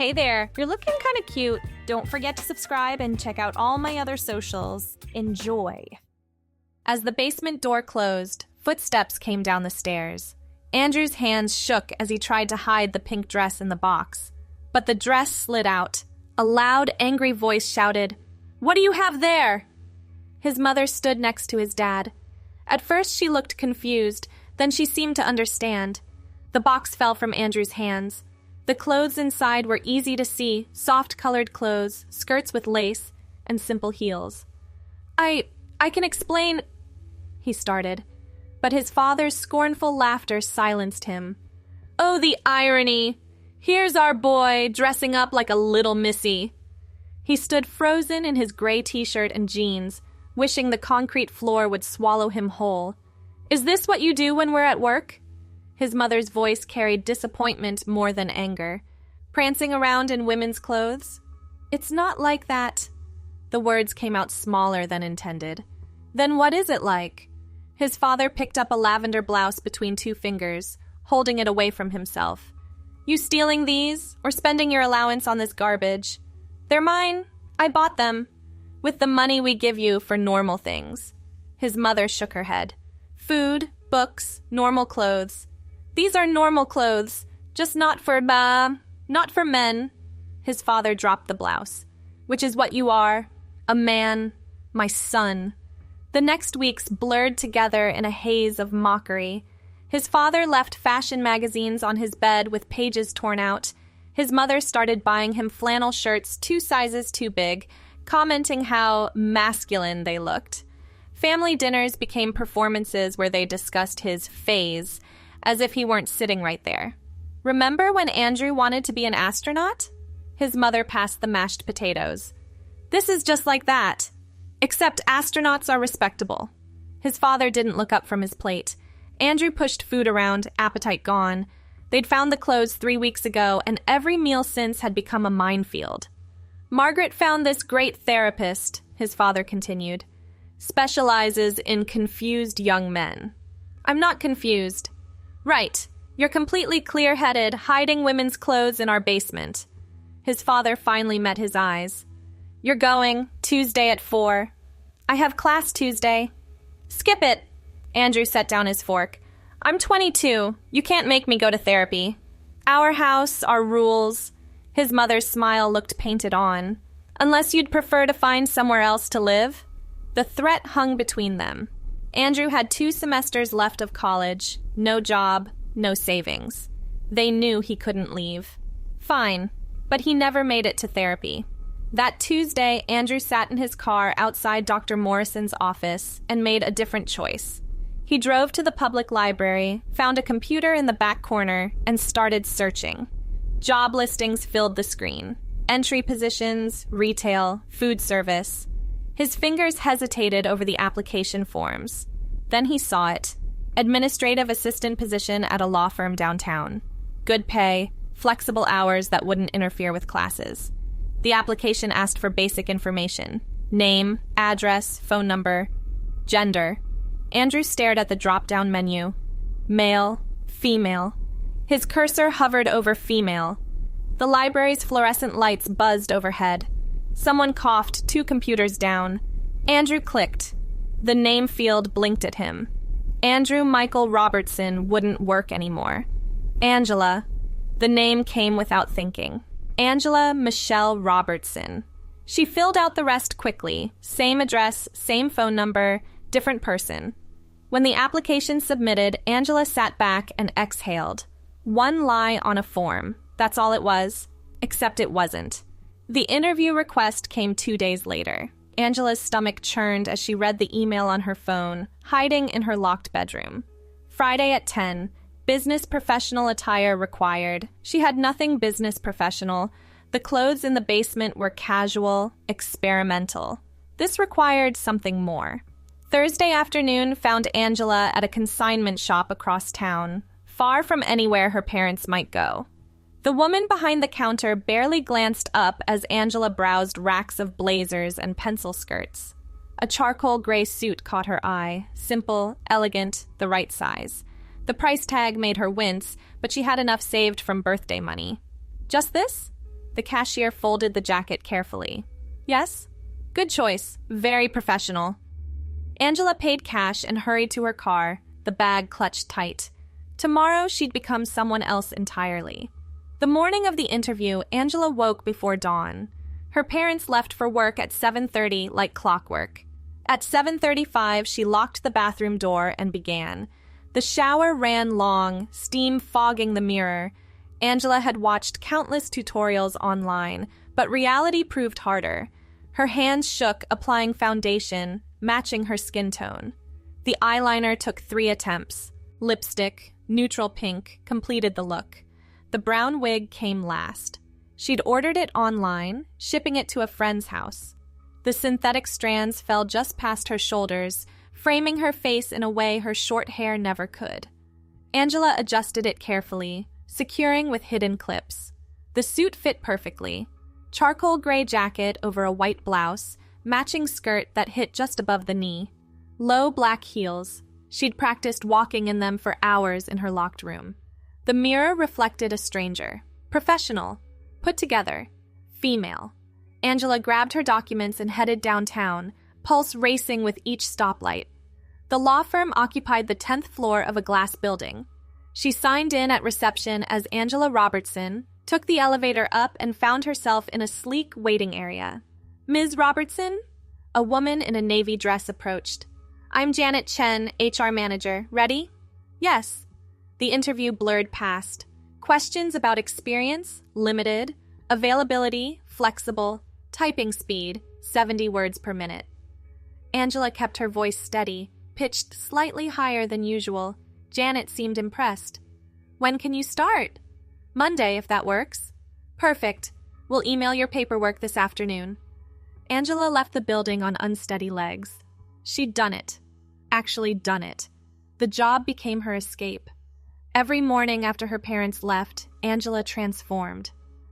Hey there, you're looking kind of cute. Don't forget to subscribe and check out all my other socials. Enjoy. As the basement door closed, footsteps came down the stairs. Andrew's hands shook as he tried to hide the pink dress in the box. But the dress slid out. A loud, angry voice shouted, "What do you have there?" His mother stood next to his dad. At first she looked confused, then she seemed to understand. The box fell from Andrew's hands. The clothes inside were easy to see, soft-colored clothes, skirts with lace, and simple heels. I can explain," he started, but his father's scornful laughter silenced him. "Oh, the irony! Here's our boy, dressing up like a little missy." He stood frozen in his gray t-shirt and jeans, wishing the concrete floor would swallow him whole. "Is this what you do when we're at work?" His mother's voice carried disappointment more than anger. "Prancing around in women's clothes?" "It's not like that." The words came out smaller than intended. "Then what is it like?" His father picked up a lavender blouse between two fingers, holding it away from himself. "You stealing these, or spending your allowance on this garbage?" "They're mine. I bought them. With the money we give you for normal things." His mother shook her head. "Food, books, normal clothes. These are normal clothes, just not for men." His father dropped the blouse. "Which is what you are. A man. My son." The next weeks blurred together in a haze of mockery. His father left fashion magazines on his bed with pages torn out. His mother started buying him flannel shirts 2 sizes too big, commenting how masculine they looked. Family dinners became performances where they discussed his phase, as if he weren't sitting right there. "Remember when Andrew wanted to be an astronaut?" His mother passed the mashed potatoes. "This is just like that. Except astronauts are respectable." His father didn't look up from his plate. Andrew pushed food around, appetite gone. They'd found the clothes 3 weeks ago, and every meal since had become a minefield. "Margaret found this great therapist," his father continued. "Specializes in confused young men." "I'm not confused." "Right. You're completely clear-headed, hiding women's clothes in our basement." His father finally met his eyes. "You're going, Tuesday at 4. "I have class Tuesday." "Skip it." Andrew set down his fork. "I'm 22. You can't make me go to therapy. Our house, our rules." His mother's smile looked painted on. "Unless you'd prefer to find somewhere else to live?" The threat hung between them. Andrew had 2 semesters left of college, no job, no savings. They knew he couldn't leave. Fine, but he never made it to therapy. That Tuesday, Andrew sat in his car outside Dr. Morrison's office and made a different choice. He drove to the public library, found a computer in the back corner, and started searching. Job listings filled the screen. Entry positions, retail, food service. His fingers hesitated over the application forms. Then he saw it. Administrative assistant position at a law firm downtown. Good pay, flexible hours that wouldn't interfere with classes. The application asked for basic information. Name, address, phone number, gender. Andrew stared at the drop-down menu. Male, female. His cursor hovered over female. The library's fluorescent lights buzzed overhead. Someone coughed 2 computers down. Andrew clicked. The name field blinked at him. Andrew Michael Robertson wouldn't work anymore. Angela. The name came without thinking. Angela Michelle Robertson. She filled out the rest quickly. Same address, same phone number, different person. When the application submitted, Angela sat back and exhaled. 1 lie on a form. That's all it was. Except it wasn't. The interview request came 2 days later. Angela's stomach churned as she read the email on her phone, hiding in her locked bedroom. Friday at 10. Business professional attire required. She had nothing business professional. The clothes in the basement were casual, experimental. This required something more. Thursday afternoon found Angela at a consignment shop across town, far from anywhere her parents might go. The woman behind the counter barely glanced up as Angela browsed racks of blazers and pencil skirts. A charcoal gray suit caught her eye, simple, elegant, the right size. The price tag made her wince, but she had enough saved from birthday money. "Just this?" The cashier folded the jacket carefully. Yes? Good choice. Very professional. Angela paid cash and hurried to her car, the bag clutched tight. Tomorrow, she'd become someone else entirely. The morning of the interview, Angela woke before dawn. Her parents left for work at 7:30 like clockwork. At 7:35, she locked the bathroom door and began. The shower ran long, steam fogging the mirror. Angela had watched countless tutorials online, but reality proved harder. Her hands shook applying foundation, matching her skin tone. The eyeliner took 3 attempts. Lipstick, neutral pink, completed the look. The brown wig came last. She'd ordered it online, shipping it to a friend's house. The synthetic strands fell just past her shoulders, framing her face in a way her short hair never could. Angela adjusted it carefully, securing with hidden clips. The suit fit perfectly. Charcoal gray jacket over a white blouse, matching skirt that hit just above the knee. Low black heels. She'd practiced walking in them for hours in her locked room. The mirror reflected a stranger. Professional. Put together. Female. Angela grabbed her documents and headed downtown, pulse racing with each stoplight. The law firm occupied the 10th floor of a glass building. She signed in at reception as Angela Robertson, took the elevator up and found herself in a sleek waiting area. Ms. Robertson? A woman in a navy dress approached. I'm Janet Chen, HR manager. Ready? Yes. The interview blurred past. Questions about experience, limited, availability, flexible, typing speed, 70 words per minute. Angela kept her voice steady, pitched slightly higher than usual. Janet seemed impressed. When can you start? Monday, if that works. Perfect. We'll email your paperwork this afternoon. Angela left the building on unsteady legs. She'd done it. Actually done it. The job became her escape. Every morning after her parents left, Angela transformed.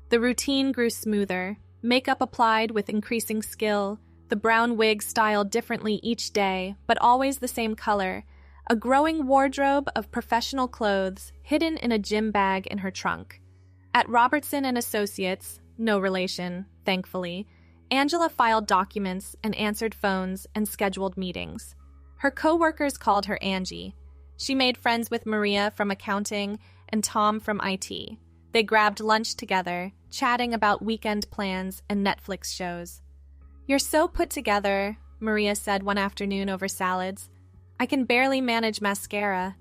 The routine grew smoother, makeup applied with increasing skill, the brown wig styled differently each day, but always the same color, a growing wardrobe of professional clothes hidden in a gym bag in her trunk. At Robertson and Associates, no relation, thankfully, Angela filed documents and answered phones and scheduled meetings. Her co-workers called her Angie. She made friends with Maria from accounting and Tom from IT. They grabbed lunch together, chatting about weekend plans and Netflix shows. You're so put together, Maria said one afternoon over salads. I can barely manage mascara.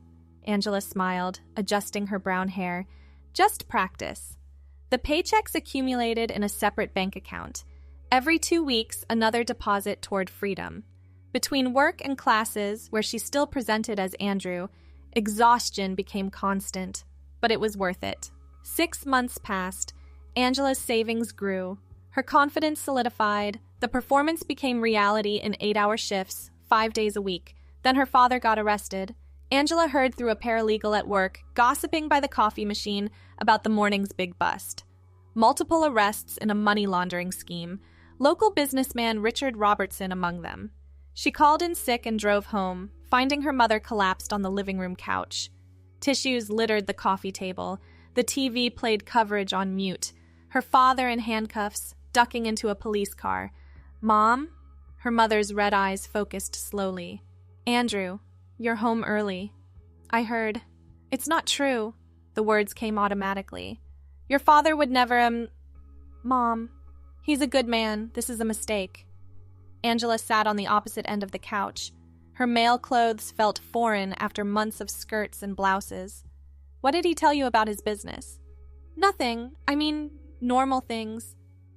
Angela smiled, adjusting her brown hair. Just practice. The paychecks accumulated in a separate bank account. Every 2 weeks, another deposit toward freedom. Between work and classes, where she still presented as Andrew, exhaustion became constant, but it was worth it. 6 months passed. Angela's savings grew. Her confidence solidified. The performance became reality in 8-hour shifts, 5 days a week. Then her father got arrested. Angela heard through a paralegal at work, gossiping by the coffee machine about the morning's big bust. Multiple arrests in a money laundering scheme. Local businessman Richard Robertson among them. She called in sick and drove home, finding her mother collapsed on the living room couch. Tissues littered the coffee table. The TV played coverage on mute. Her father in handcuffs, ducking into a police car. Mom? Her mother's red eyes focused slowly. Andrew, you're home early. I heard. It's not true. The words came automatically. Your father would never, Mom, he's a good man. This is a mistake. Angela sat on the opposite end of the couch. Her male clothes felt foreign after months of skirts and blouses. What did he tell you about his business? Nothing. I mean, normal things.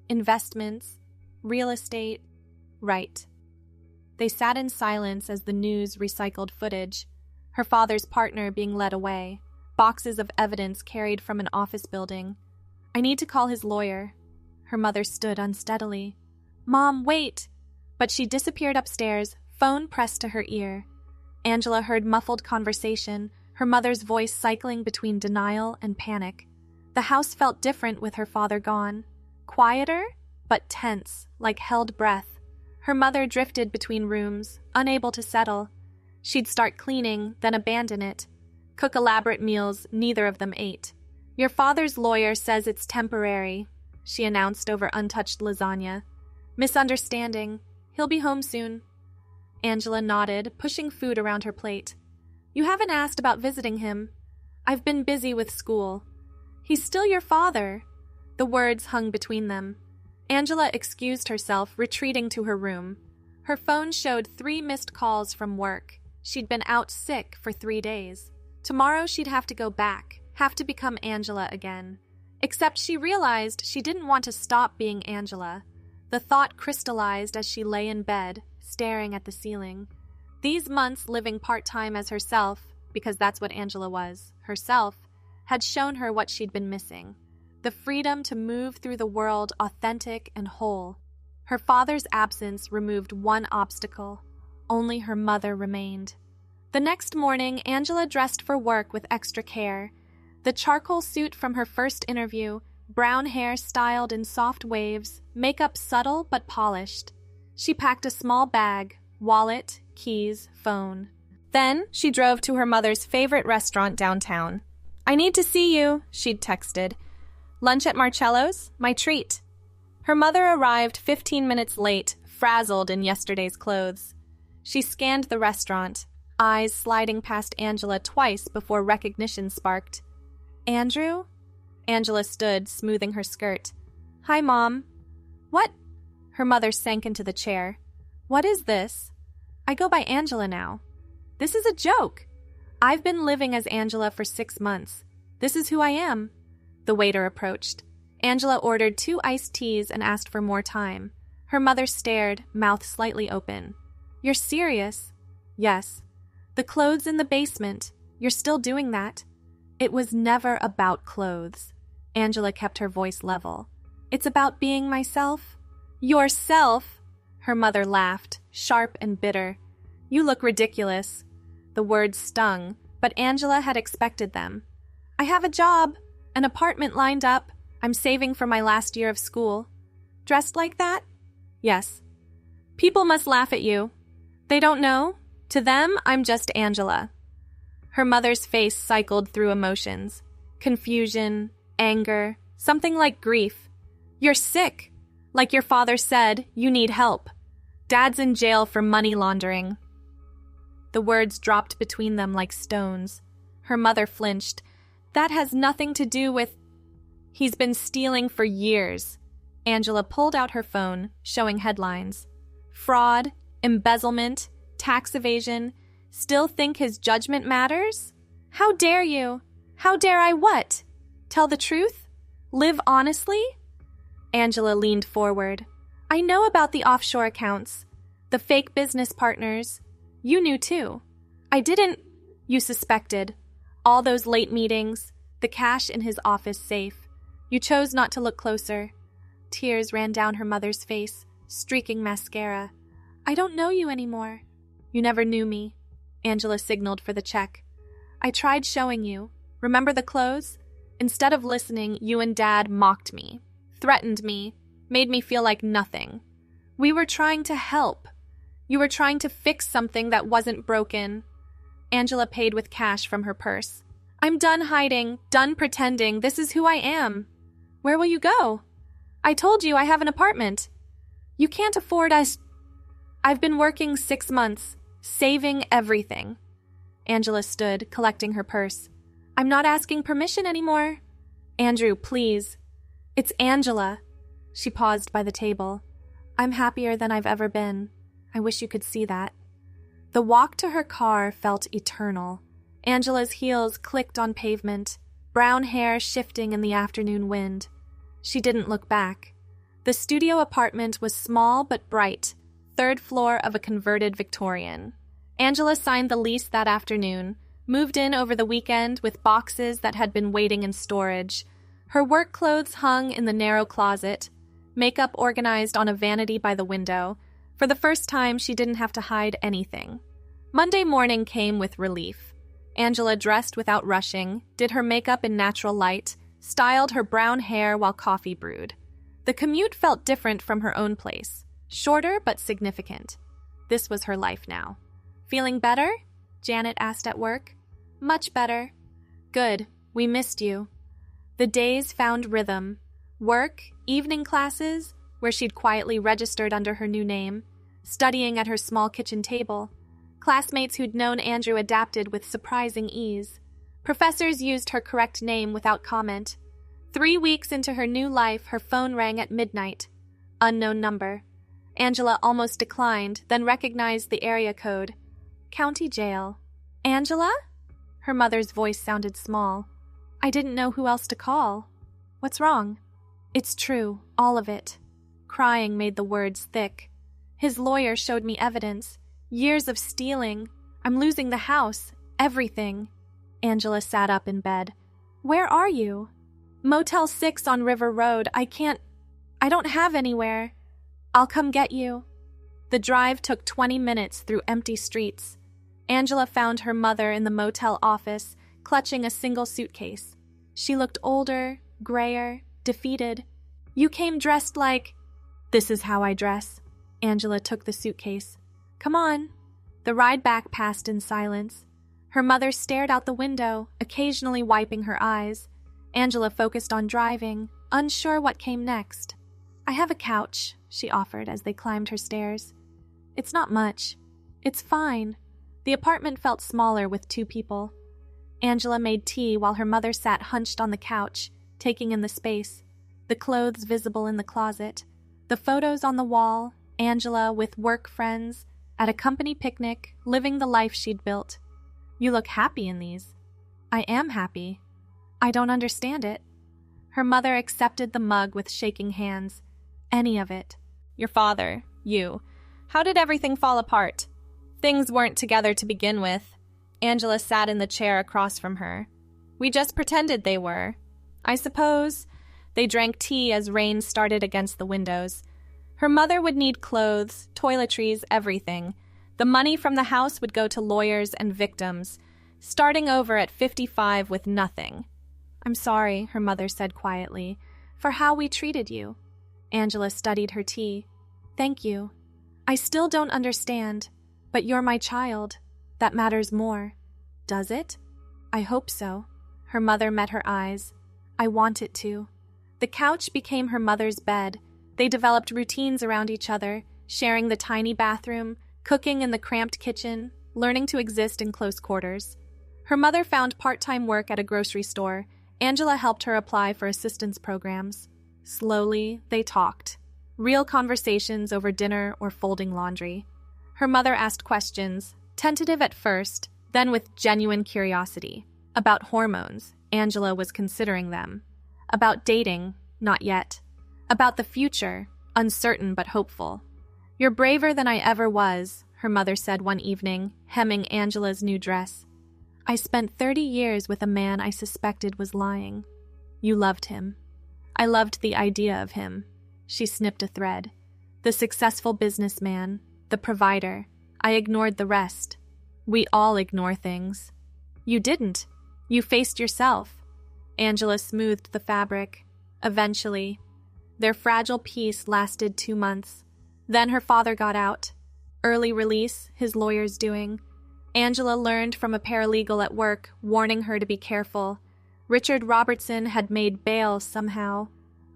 Investments. Real estate. Right. They sat in silence as the news recycled footage. Her father's partner being led away. Boxes of evidence carried from an office building. I need to call his lawyer. Her mother stood unsteadily. Mom, wait! But she disappeared upstairs, phone pressed to her ear. Angela heard muffled conversation, her mother's voice cycling between denial and panic. The house felt different with her father gone. Quieter, but tense, like held breath. Her mother drifted between rooms, unable to settle. She'd start cleaning, then abandon it. Cook elaborate meals neither of them ate. Your father's lawyer says it's temporary. she announced over untouched lasagna. Misunderstanding. He'll be home soon. Angela nodded, pushing food around her plate. You haven't asked about visiting him. I've been busy with school. He's still your father. The words hung between them. Angela excused herself, retreating to her room. Her phone showed 3 missed calls from work. She'd been out sick for 3 days. Tomorrow she'd have to go back, have to become Angela again. Except she realized she didn't want to stop being Angela. The thought crystallized as she lay in bed, staring at the ceiling. These months living part-time as herself, because that's what Angela was, herself, had shown her what she'd been missing. The freedom to move through the world authentic and whole. Her father's absence removed one obstacle. Only her mother remained. The next morning, Angela dressed for work with extra care. The charcoal suit from her first interview, brown hair styled in soft waves, makeup subtle but polished. She packed a small bag, wallet, keys, phone. Then she drove to her mother's favorite restaurant downtown. I need to see you, she'd texted. Lunch at Marcello's? My treat. Her mother arrived 15 minutes late, frazzled in yesterday's clothes. She scanned the restaurant, eyes sliding past Angela twice before recognition sparked. Andrew? Angela stood, smoothing her skirt. Hi, Mom. What? Her mother sank into the chair. What is this? I go by Angela now. This is a joke. I've been living as Angela for 6 months. This is who I am. The waiter approached. Angela ordered 2 iced teas and asked for more time. Her mother stared, mouth slightly open. You're serious? Yes. The clothes in the basement. You're still doing that. It was never about clothes. Angela kept her voice level. It's about being myself. Yourself? Her mother laughed, sharp and bitter. You look ridiculous. The words stung, but Angela had expected them. I have a job, an apartment lined up. I'm saving for my last year of school. Dressed like that? Yes. People must laugh at you. They don't know. To them, I'm just Angela. Her mother's face cycled through emotions. Confusion, anger, something like grief. You're sick. Like your father said, you need help. Dad's in jail for money laundering. The words dropped between them like stones. Her mother flinched. That has nothing to do with... He's been stealing for years. Angela pulled out her phone, showing headlines. Fraud, embezzlement, tax evasion. Still think his judgment matters? How dare you? How dare I what? Tell the truth? Live honestly? Angela leaned forward. I know about the offshore accounts, the fake business partners. You knew too. I didn't... You suspected. All those late meetings, the cash in his office safe. You chose not to look closer. Tears ran down her mother's face, streaking mascara. I don't know you anymore. You never knew me. Angela signaled for the check. I tried showing you. Remember the clothes? Instead of listening, you and Dad mocked me, threatened me, made me feel like nothing. We were trying to help. You were trying to fix something that wasn't broken. Angela paid with cash from her purse. I'm done hiding, done pretending. This is who I am. Where will you go? I told you I have an apartment. You can't afford us. I've been working 6 months, saving everything. Angela stood, collecting her purse. I'm not asking permission anymore. Andrew, please. It's Angela. She paused by the table. I'm happier than I've ever been. I wish you could see that. The walk to her car felt eternal. Angela's heels clicked on pavement, brown hair shifting in the afternoon wind. She didn't look back. The studio apartment was small but bright, 3rd floor of a converted Victorian. Angela signed the lease that afternoon, moved in over the weekend with boxes that had been waiting in storage. Her work clothes hung in the narrow closet, makeup organized on a vanity by the window. For the first time, she didn't have to hide anything. Monday morning came with relief. Angela dressed without rushing, did her makeup in natural light, styled her brown hair while coffee brewed. The commute felt different from her own place, shorter but significant. This was her life now. Feeling better? Janet asked at work. Much better. Good, we missed you. The days found rhythm. Work, evening classes, where she'd quietly registered under her new name, studying at her small kitchen table. Classmates who'd known Andrew adapted with surprising ease. Professors used her correct name without comment. 3 weeks into her new life, her phone rang at midnight. Unknown number. Angela almost declined, then recognized the area code. County jail. Angela? Her mother's voice sounded small. I didn't know who else to call. What's wrong? It's true, all of it. Crying made the words thick. His lawyer showed me evidence. Years of stealing. I'm losing the house. Everything. Angela sat up in bed. Where are you? Motel 6 on River Road. I don't have anywhere. I'll come get you. The drive took 20 minutes through empty streets. Angela found her mother in the motel office, clutching a single suitcase. She looked older, grayer, defeated. You came dressed like... This is how I dress. Angela took the suitcase. Come on. The ride back passed in silence. Her mother stared out the window, occasionally wiping her eyes. Angela focused on driving, unsure what came next. I have a couch, she offered as they climbed her stairs. It's not much. It's fine. The apartment felt smaller with 2 people. Angela made tea while her mother sat hunched on the couch, taking in the space, the clothes visible in the closet, the photos on the wall, Angela with work friends, at a company picnic, living the life she'd built. You look happy in these. I am happy. I don't understand it. Her mother accepted the mug with shaking hands. Any of it. Your father, you. How did everything fall apart? Things weren't together to begin with. Angela sat in the chair across from her. We just pretended they were. I suppose. They drank tea as rain started against the windows. Her mother would need clothes, toiletries, everything. The money from the house would go to lawyers and victims, starting over at 55 with nothing. I'm sorry, her mother said quietly, for how we treated you. Angela studied her tea. Thank you. I still don't understand, but you're my child. That matters more. Does it? I hope so. Her mother met her eyes. I want it to. The couch became her mother's bed. They developed routines around each other, sharing the tiny bathroom, cooking in the cramped kitchen, learning to exist in close quarters. Her mother found part-time work at a grocery store. Angela helped her apply for assistance programs. Slowly, they talked. Real conversations over dinner or folding laundry. Her mother asked questions, tentative at first, then with genuine curiosity. About hormones, Angela was considering them. About dating, not yet. About the future, uncertain but hopeful. You're braver than I ever was, her mother said one evening, hemming Angela's new dress. I spent 30 years with a man I suspected was lying. You loved him. I loved the idea of him. She snipped a thread. The successful businessman, the provider. I ignored the rest. We all ignore things. You didn't. You faced yourself. Angela smoothed the fabric. Eventually, their fragile peace lasted 2 months. Then her father got out. Early release, his lawyer's doing. Angela learned from a paralegal at work, warning her to be careful. Richard Robertson had made bail somehow.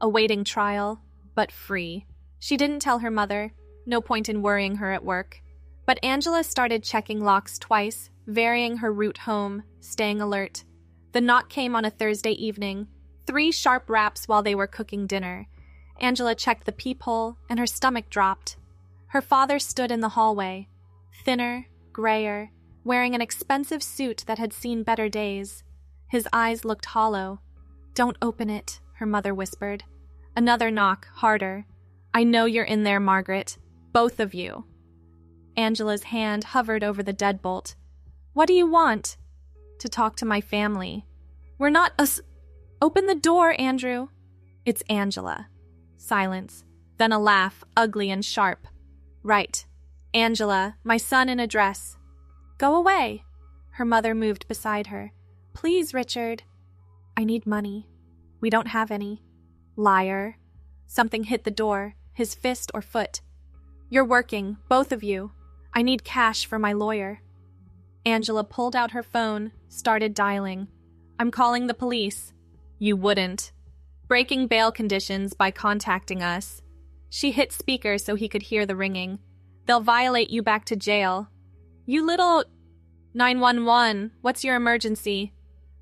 Awaiting trial, but free. She didn't tell her mother. No point in worrying her at work. But Angela started checking locks twice, varying her route home, staying alert. The knock came on a Thursday evening. 3 sharp raps while they were cooking dinner. Angela checked the peephole, and her stomach dropped. Her father stood in the hallway, thinner, grayer, wearing an expensive suit that had seen better days. His eyes looked hollow. Don't open it, her mother whispered. Another knock, harder. I know you're in there, Margaret. Both of you. Angela's hand hovered over the deadbolt. What do you want? To talk to my family. We're not Open the door, Andrew. It's Angela. Silence. Then a laugh, ugly and sharp. Right. Angela, my son in a dress. Go away. Her mother moved beside her. Please, Richard. I need money. We don't have any. Liar. Something hit the door, his fist or foot. You're working, both of you. I need cash for my lawyer. Angela pulled out her phone, started dialing. I'm calling the police. You wouldn't. Breaking bail conditions by contacting us. She hit speaker so he could hear the ringing. They'll violate you back to jail. You little... 911, what's your emergency?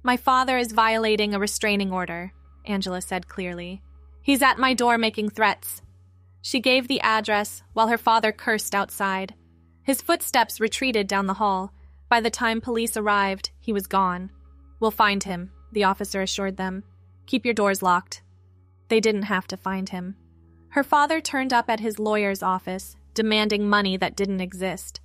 My father is violating a restraining order, Angela said clearly. He's at my door making threats. She gave the address while her father cursed outside. His footsteps retreated down the hall. By the time police arrived, he was gone. We'll find him, the officer assured them. Keep your doors locked. They didn't have to find him. Her father turned up at his lawyer's office, demanding money that didn't exist.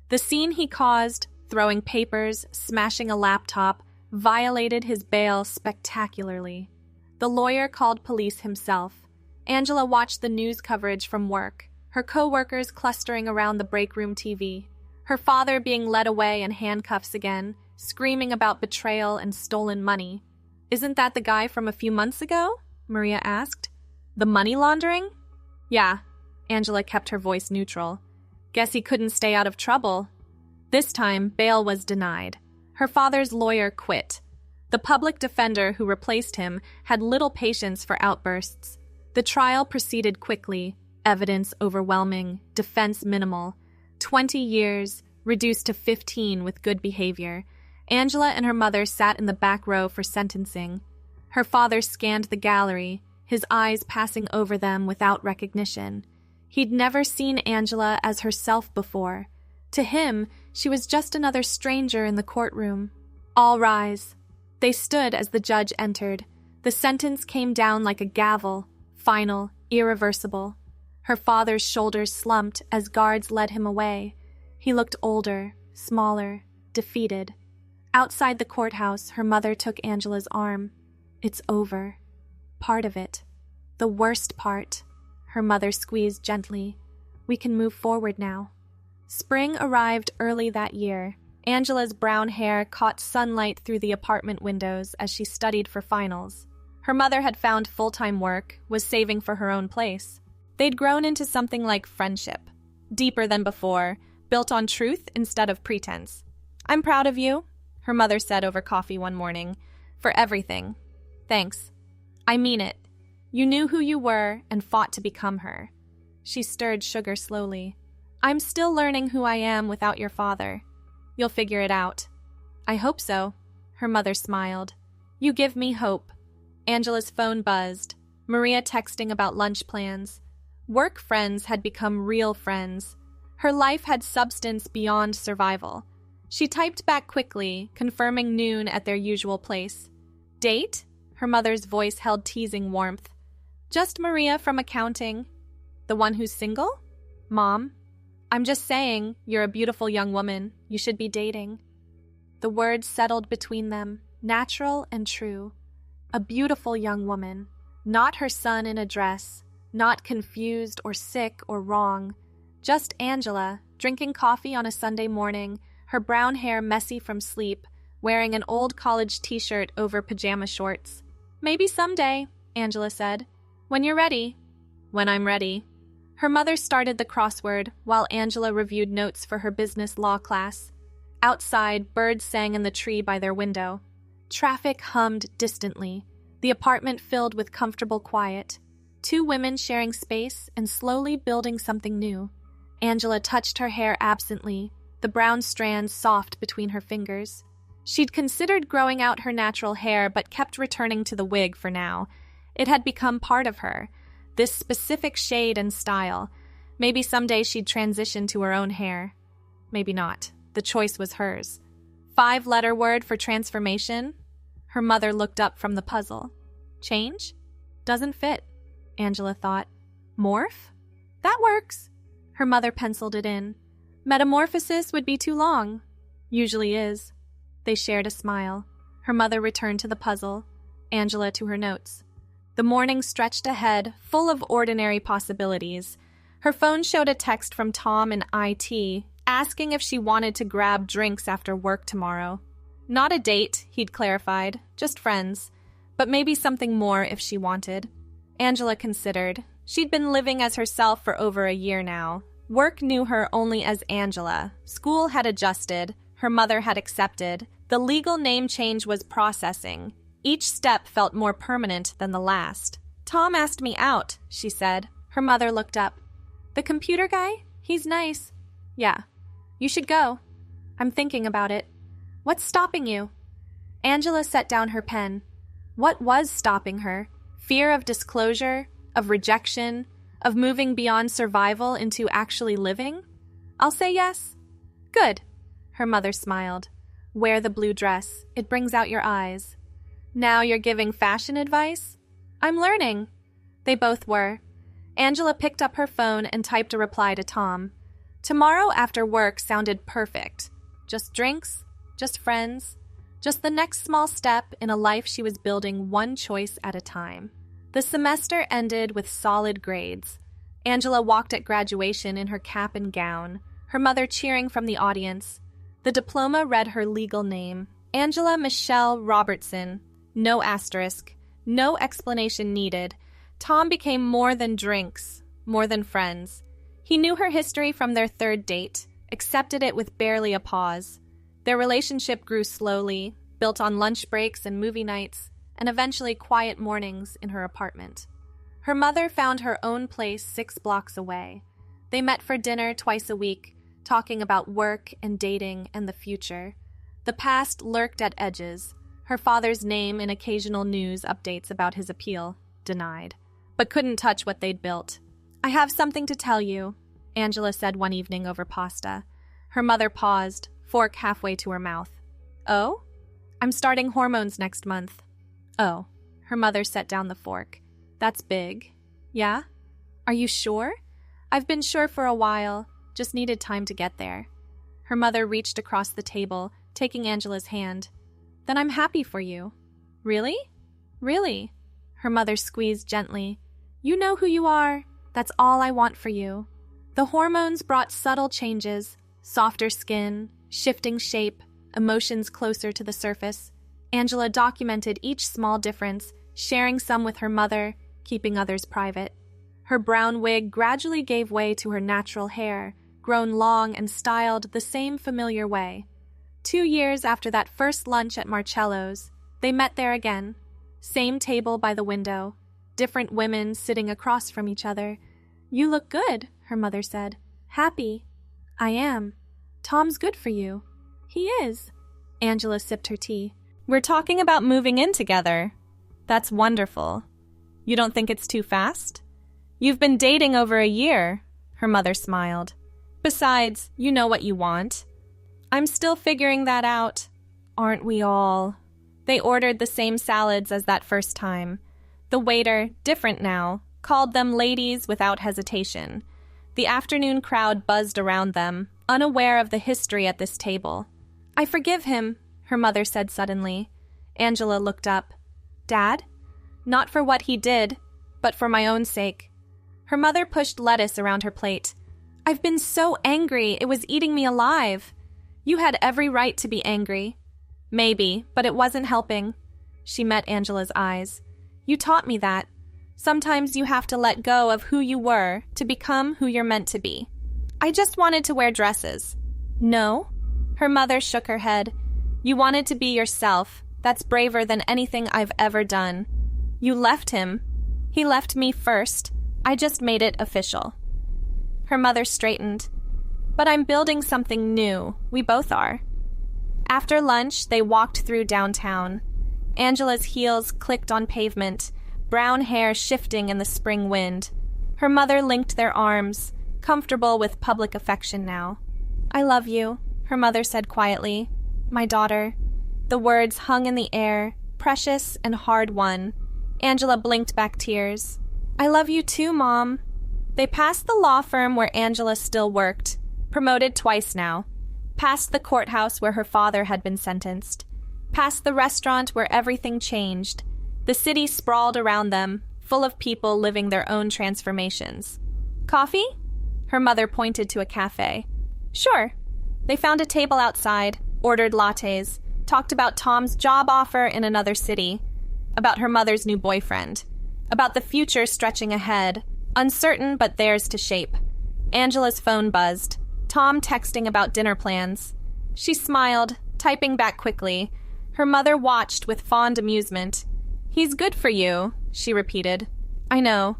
The scene he caused, throwing papers, smashing a laptop, violated his bail spectacularly. The lawyer called police himself. Angela watched the news coverage from work, her co-workers clustering around the break room TV, her father being led away in handcuffs again, screaming about betrayal and stolen money. Isn't that the guy from a few months ago? Maria asked. The money laundering? Yeah. Angela kept her voice neutral. Guess he couldn't stay out of trouble. This time, bail was denied. Her father's lawyer quit. The public defender who replaced him had little patience for outbursts. The trial proceeded quickly, evidence overwhelming, defense minimal. 20 years, reduced to 15 with good behavior. Angela and her mother sat in the back row for sentencing. Her father scanned the gallery, his eyes passing over them without recognition. He'd never seen Angela as herself before. To him, she was just another stranger in the courtroom. All rise. They stood as the judge entered. The sentence came down like a gavel, final, irreversible. Her father's shoulders slumped as guards led him away. He looked older, smaller, defeated. Outside the courthouse, her mother took Angela's arm. It's over. Part of it. The worst part. Her mother squeezed gently. We can move forward now. Spring arrived early that year. Angela's brown hair caught sunlight through the apartment windows as she studied for finals. Her mother had found full-time work, was saving for her own place. They'd grown into something like friendship. Deeper than before, built on truth instead of pretense. I'm proud of you, her mother said over coffee one morning. For everything. Thanks. I mean it. You knew who you were and fought to become her. She stirred sugar slowly. I'm still learning who I am without your father. You'll figure it out. I hope so, her mother smiled. You give me hope. Angela's phone buzzed. Maria texting about lunch plans. Work friends had become real friends. Her life had substance beyond survival. She typed back quickly, confirming noon at their usual place. Date? Her mother's voice held teasing warmth. Just Maria from accounting. The one who's single? Mom? I'm just saying, you're a beautiful young woman. You should be dating. The words settled between them, natural and true. A beautiful young woman. Not her son in a dress. Not confused or sick or wrong. Just Angela, drinking coffee on a Sunday morning, her brown hair messy from sleep, wearing an old college t-shirt over pajama shorts. Maybe someday, Angela said. When you're ready. When I'm ready. Her mother started the crossword while Angela reviewed notes for her business law class. Outside, birds sang in the tree by their window. Traffic hummed distantly, the apartment filled with comfortable quiet. Two women sharing space and slowly building something new. Angela touched her hair absently, the brown strands soft between her fingers. She'd considered growing out her natural hair but kept returning to the wig for now. It had become part of her. This specific shade and style. Maybe someday she'd transition to her own hair. Maybe not. The choice was hers. 5-letter word for transformation? Her mother looked up from the puzzle. Change? Doesn't fit, Angela thought. Morph? That works. Her mother penciled it in. Metamorphosis would be too long. Usually is. They shared a smile. Her mother returned to the puzzle. Angela to her notes. The morning stretched ahead, full of ordinary possibilities. Her phone showed a text from Tom in IT, asking if she wanted to grab drinks after work tomorrow. Not a date, he'd clarified, just friends. But maybe something more if she wanted. Angela considered. She'd been living as herself for over a year now. Work knew her only as Angela. School had adjusted. Her mother had accepted. The legal name change was processing. Each step felt more permanent than the last. "Tom asked me out," she said. Her mother looked up. "The computer guy? He's nice." "Yeah. You should go." "I'm thinking about it." "What's stopping you?" Angela set down her pen. What was stopping her? Fear of disclosure, of rejection, of moving beyond survival into actually living? "I'll say yes." "Good." Her mother smiled. "Wear the blue dress. It brings out your eyes." "Now you're giving fashion advice?" "I'm learning." They both were. Angela picked up her phone and typed a reply to Tom. Tomorrow after work sounded perfect. Just drinks, just friends, just the next small step in a life she was building one choice at a time. The semester ended with solid grades. Angela walked at graduation in her cap and gown, her mother cheering from the audience. The diploma read her legal name, Angela Michelle Robertson. No asterisk, no explanation needed. Tom became more than drinks, more than friends. He knew her history from their third date, accepted it with barely a pause. Their relationship grew slowly, built on lunch breaks and movie nights, and eventually quiet mornings in her apartment. Her mother found her own place 6 blocks away. They met for dinner twice a week, talking about work and dating and the future. The past lurked at edges, her father's name in occasional news updates about his appeal, denied, but couldn't touch what they'd built. "I have something to tell you," Angela said one evening over pasta. Her mother paused, fork halfway to her mouth. "Oh? I'm starting hormones next month." "Oh." Her mother set down the fork. "That's big." "Yeah? Are you sure?" "I've been sure for a while, just needed time to get there." Her mother reached across the table, taking Angela's hand. "Then I'm happy for you." "Really?" "Really." Her mother squeezed gently. "You know who you are. That's all I want for you." The hormones brought subtle changes, softer skin, shifting shape, emotions closer to the surface. Angela documented each small difference, sharing some with her mother, keeping others private. Her brown wig gradually gave way to her natural hair, grown long and styled the same familiar way. 2 years after that first lunch at Marcello's, they met there again. Same table by the window, different women sitting across from each other. "You look good," her mother said. "Happy." "I am. Tom's good for you." "He is." Angela sipped her tea. "We're talking about moving in together." "That's wonderful. You don't think it's too fast?" "You've been dating over a year," her mother smiled. "Besides, you know what you want." "I'm still figuring that out." "Aren't we all?" They ordered the same salads as that first time. The waiter, different now, called them ladies without hesitation. The afternoon crowd buzzed around them, unaware of the history at this table. "I forgive him," her mother said suddenly. Angela looked up. "Dad?" "Not for what he did, but for my own sake." Her mother pushed lettuce around her plate. "I've been so angry, it was eating me alive." "You had every right to be angry." "Maybe, but it wasn't helping." She met Angela's eyes. "You taught me that. Sometimes you have to let go of who you were to become who you're meant to be." "I just wanted to wear dresses." "No?" Her mother shook her head. "You wanted to be yourself. That's braver than anything I've ever done. You left him. He left me first. I just made it official." Her mother straightened. "But I'm building something new. We both are." After lunch, they walked through downtown. Angela's heels clicked on pavement, brown hair shifting in the spring wind. Her mother linked their arms, comfortable with public affection now. "I love you," her mother said quietly. "My daughter." The words hung in the air, precious and hard-won. Angela blinked back tears. "I love you too, Mom." They passed the law firm where Angela still worked, promoted twice now. Past the courthouse where her father had been sentenced. Past the restaurant where everything changed. The city sprawled around them, full of people living their own transformations. "Coffee?" Her mother pointed to a cafe. "Sure." They found a table outside, ordered lattes, talked about Tom's job offer in another city, about her mother's new boyfriend, about the future stretching ahead, uncertain but theirs to shape. Angela's phone buzzed, Tom texting about dinner plans. She smiled, typing back quickly. Her mother watched with fond amusement. "He's good for you," she repeated. "I know."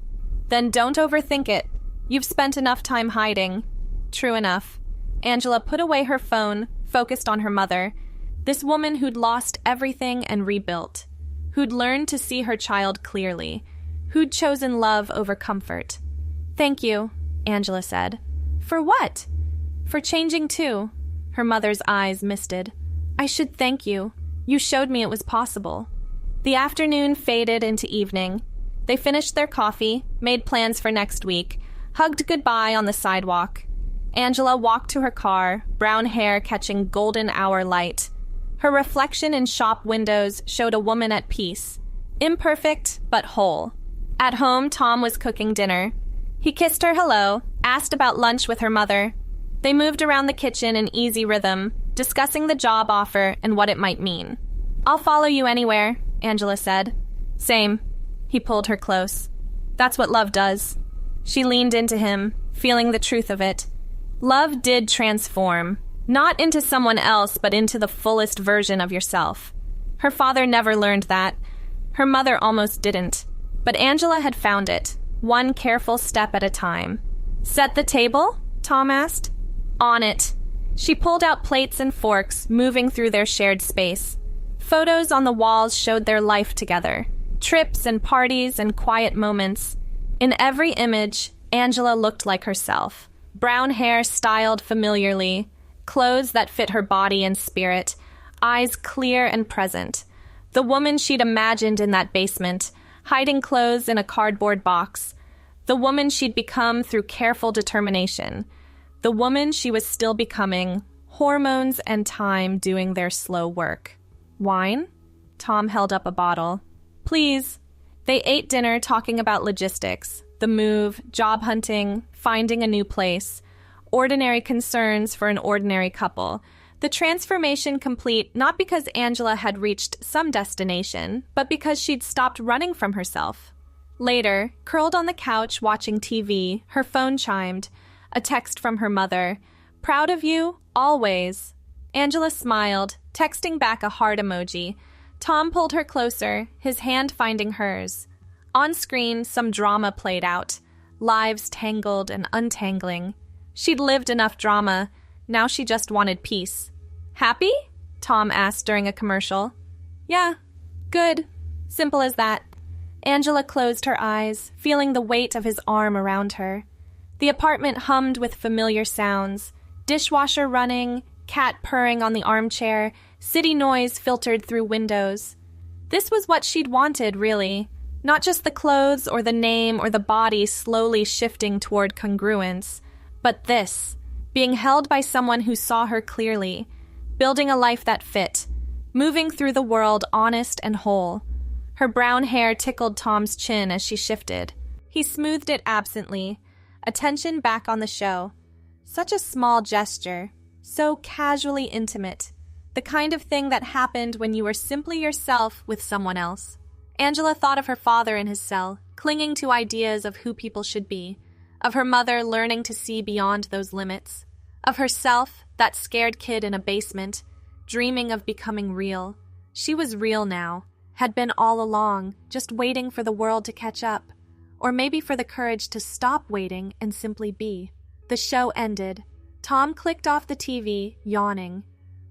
"Then don't overthink it. You've spent enough time hiding." True enough. Angela put away her phone, focused on her mother, this woman who'd lost everything and rebuilt, who'd learned to see her child clearly, who'd chosen love over comfort. "Thank you," Angela said. "For what?" "For changing too." Her mother's eyes misted. "I should thank you. You showed me it was possible." The afternoon faded into evening. They finished their coffee, made plans for next week, hugged goodbye on the sidewalk. Angela walked to her car, brown hair catching golden hour light. Her reflection in shop windows showed a woman at peace, imperfect but whole. At home, Tom was cooking dinner. He kissed her hello, asked about lunch with her mother. They moved around the kitchen in easy rhythm, discussing the job offer and what it might mean. "I'll follow you anywhere," Angela said. "Same." He pulled her close. "That's what love does." She leaned into him, feeling the truth of it. Love did transform, not into someone else, but into the fullest version of yourself. Her father never learned that. Her mother almost didn't. But Angela had found it, one careful step at a time. "Set the table?" Tom asked. "On it." She pulled out plates and forks, moving through their shared space. Photos on the walls showed their life together, trips and parties and quiet moments. In every image, Angela looked like herself. Brown hair styled familiarly, clothes that fit her body and spirit, eyes clear and present. The woman she'd imagined in that basement, hiding clothes in a cardboard box. The woman she'd become through careful determination. The woman she was still becoming, hormones and time doing their slow work. "Wine?" Tom held up a bottle. "Please." They ate dinner talking about logistics, the move, job hunting, finding a new place, ordinary concerns for an ordinary couple. The transformation complete not because Angela had reached some destination, but because she'd stopped running from herself. Later, curled on the couch watching TV, her phone chimed. A text from her mother. "Proud of you, always." Angela smiled, texting back a heart emoji. Tom pulled her closer, his hand finding hers. On screen, some drama played out. Lives tangled and untangling. She'd lived enough drama. Now she just wanted peace. "Happy?" Tom asked during a commercial. "Yeah, good. Simple as that." Angela closed her eyes, feeling the weight of his arm around her. The apartment hummed with familiar sounds. Dishwasher running, cat purring on the armchair, city noise filtered through windows. This was what she'd wanted, really. Not just the clothes or the name or the body slowly shifting toward congruence, but this, being held by someone who saw her clearly, building a life that fit, moving through the world honest and whole. Her brown hair tickled Tom's chin as she shifted. He smoothed it absently, attention back on the show. Such a small gesture, so casually intimate, the kind of thing that happened when you were simply yourself with someone else. Angela thought of her father in his cell, clinging to ideas of who people should be, of her mother learning to see beyond those limits, of herself, that scared kid in a basement, dreaming of becoming real. She was real now, had been all along, just waiting for the world to catch up, or maybe for the courage to stop waiting and simply be. The show ended. Tom clicked off the TV, yawning.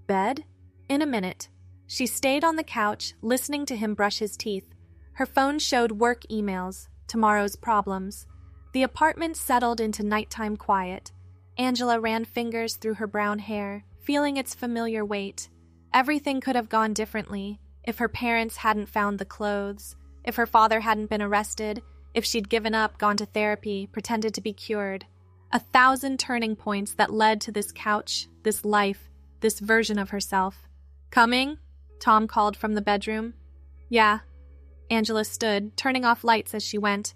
Bed? In a minute. She stayed on the couch, listening to him brush his teeth. Her phone showed work emails, tomorrow's problems. The apartment settled into nighttime quiet. Angela ran fingers through her brown hair, feeling its familiar weight. Everything could have gone differently if her parents hadn't found the clothes, if her father hadn't been arrested, if she'd given up, gone to therapy, pretended to be cured. 1,000 turning points that led to this couch, this life, this version of herself. "Coming?" Tom called from the bedroom. "Yeah." Angela stood, turning off lights as she went.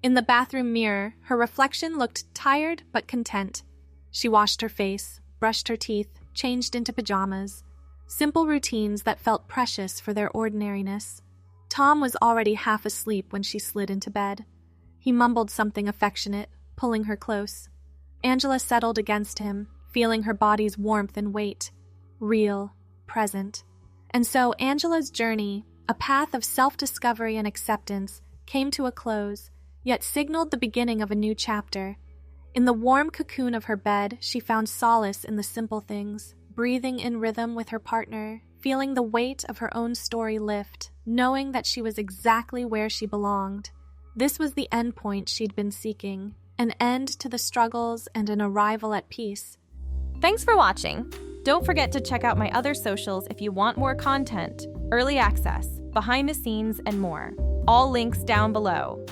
In the bathroom mirror, her reflection looked tired but content. She washed her face, brushed her teeth, changed into pajamas. Simple routines that felt precious for their ordinariness. Tom was already half asleep when she slid into bed. He mumbled something affectionate, pulling her close. Angela settled against him, feeling her body's warmth and weight. Real, present. And so Angela's journey, a path of self-discovery and acceptance, came to a close, yet signaled the beginning of a new chapter. In the warm cocoon of her bed, she found solace in the simple things, breathing in rhythm with her partner, feeling the weight of her own story lift, knowing that she was exactly where she belonged. This was the end point she'd been seeking, an end to the struggles and an arrival at peace. Thanks for watching. Don't forget to check out my other socials if you want more content, early access, behind the scenes, and more. All links down below.